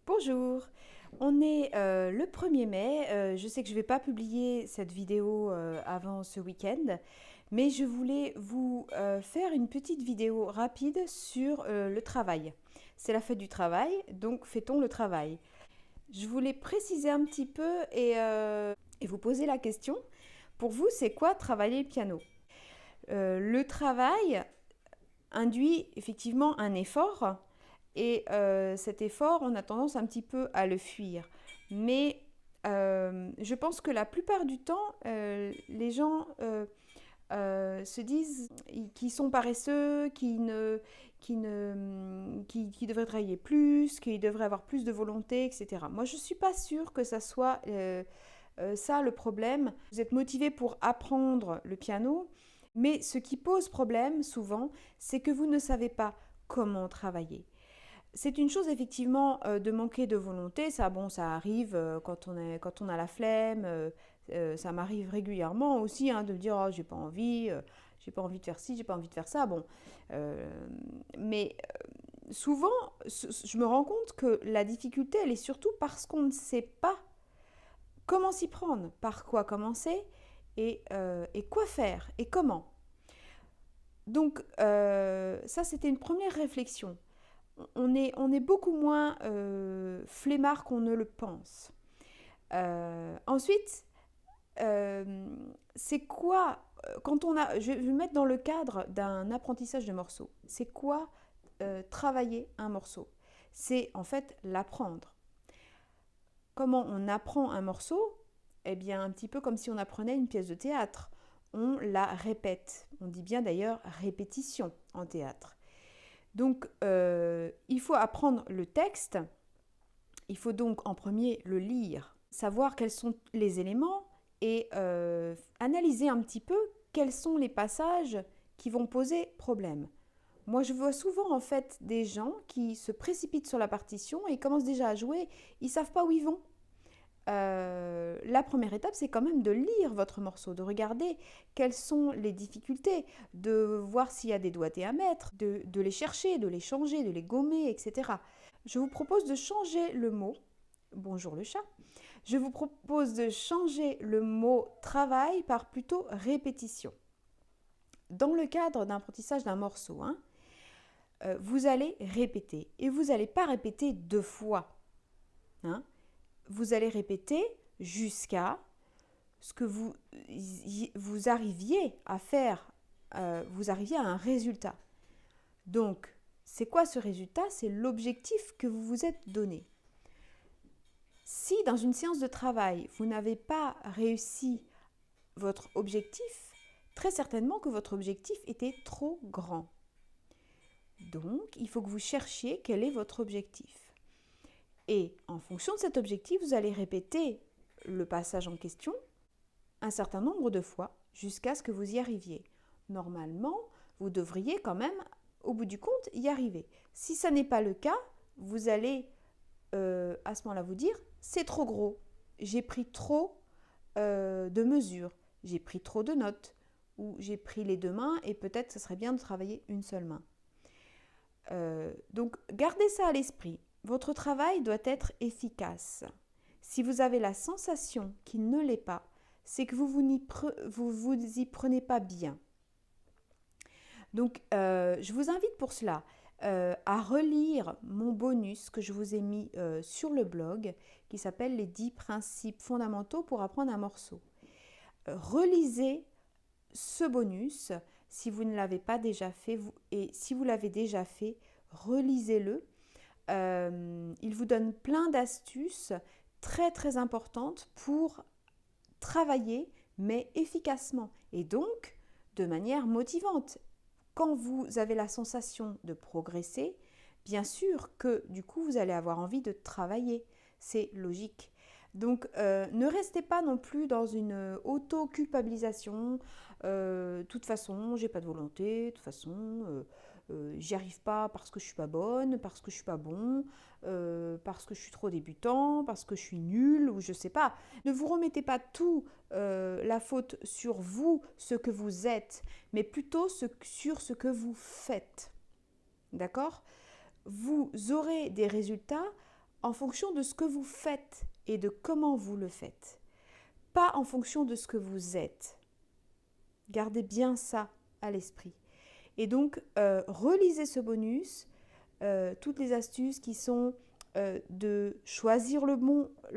Bonjour, on est le 1er mai. Je sais que je ne vais pas publier cette vidéo avant ce week-end, mais je voulais vous faire une petite vidéo rapide sur le travail. C'est la fête du travail, donc fêtons le travail. Je voulais préciser un petit peu et vous poser la question. Pour vous, c'est quoi travailler le piano? Le travail induit effectivement un effort. Et cet effort, on a tendance un petit peu à le fuir. Mais je pense que la plupart du temps, les gens se disent qu'ils sont paresseux, qu'ils devraient travailler plus, qu'ils devraient avoir plus de volonté, etc. Moi, je ne suis pas sûre que ça soit ça le problème. Vous êtes motivé pour apprendre le piano, mais ce qui pose problème souvent, c'est que vous ne savez pas comment travailler. C'est une chose effectivement de manquer de volonté, ça bon ça arrive quand on a la flemme, ça m'arrive régulièrement aussi hein, de me dire oh, j'ai pas envie de faire ci, j'ai pas envie de faire ça, bon. Euh, mais souvent je me rends compte que la difficulté elle est surtout parce qu'on ne sait pas comment s'y prendre, par quoi commencer et quoi faire et comment. Donc ça c'était une première réflexion. On est beaucoup moins flemmard qu'on ne le pense. Ensuite, c'est quoi, quand on a, je vais me mettre dans le cadre d'un apprentissage de morceaux, c'est quoi travailler un morceau? C'est en fait l'apprendre. Comment on apprend un morceau? Eh bien, un petit peu comme si on apprenait une pièce de théâtre. On la répète. On dit bien d'ailleurs répétition en théâtre. Donc, il faut apprendre le texte, il faut donc en premier le lire, savoir quels sont les éléments et analyser un petit peu quels sont les passages qui vont poser problème. Moi, je vois souvent en fait des gens qui se précipitent sur la partition et commencent déjà à jouer, ils ne savent pas où ils vont. La première étape, c'est quand même de lire votre morceau, de regarder quelles sont les difficultés, de voir s'il y a des doigtés à mettre, de les chercher, de les changer, de les gommer, etc. Je vous propose de changer le mot, bonjour le chat, je vous propose de changer le mot travail par plutôt répétition. Dans le cadre d'apprentissage d'un morceau, hein, vous allez répéter et vous n'allez pas répéter 2 fois. Hein. Vous allez répéter jusqu'à ce que vous arriviez à faire, vous arriviez à un résultat. Donc, c'est quoi ce résultat? C'est l'objectif que vous vous êtes donné. Si dans une séance de travail, vous n'avez pas réussi votre objectif, très certainement que votre objectif était trop grand. Donc, il faut que vous cherchiez quel est votre objectif. Et en fonction de cet objectif, vous allez répéter le passage en question un certain nombre de fois jusqu'à ce que vous y arriviez. Normalement, vous devriez quand même, au bout du compte, y arriver. Si ça n'est pas le cas, vous allez à ce moment-là vous dire c'est trop gros, j'ai pris trop de mesures, j'ai pris trop de notes, ou j'ai pris les 2 mains et peut-être ce serait bien de travailler une seule main. Donc gardez ça à l'esprit. Votre travail doit être efficace. Si vous avez la sensation qu'il ne l'est pas, c'est que vous y prenez pas bien. Donc, je vous invite pour cela à relire mon bonus que je vous ai mis sur le blog qui s'appelle les 10 principes fondamentaux pour apprendre un morceau. Relisez ce bonus si vous ne l'avez pas déjà fait et si vous l'avez déjà fait, relisez-le. Il vous donne plein d'astuces très très importantes pour travailler mais efficacement et donc de manière motivante. Quand vous avez la sensation de progresser, bien sûr que du coup vous allez avoir envie de travailler, c'est logique. Donc ne restez pas non plus dans une auto-culpabilisation. De toute façon, j'ai pas de volonté, de toute façon, j'y arrive pas parce que je suis pas bonne, parce que je suis pas bon, parce que je suis trop débutant, parce que je suis nulle ou je sais pas. Ne vous remettez pas tout la faute sur vous, ce que vous êtes, mais plutôt sur ce que vous faites. D'accord? Vous aurez des résultats en fonction de ce que vous faites et de comment vous le faites, pas en fonction de ce que vous êtes. Gardez bien ça à l'esprit. Et donc, relisez ce bonus, toutes les astuces qui sont de choisir le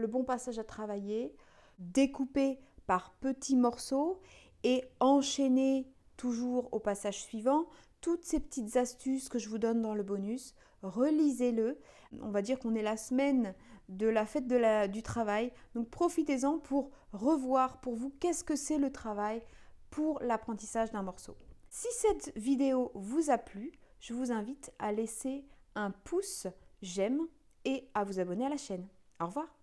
bon passage à travailler, découper par petits morceaux et enchaîner toujours au passage suivant. Toutes ces petites astuces que je vous donne dans le bonus, relisez-le. On va dire qu'on est la semaine de la fête du travail, donc profitez-en pour revoir pour vous qu'est-ce que c'est le travail pour l'apprentissage d'un morceau. Si cette vidéo vous a plu, je vous invite à laisser un pouce j'aime et à vous abonner à la chaîne. Au revoir.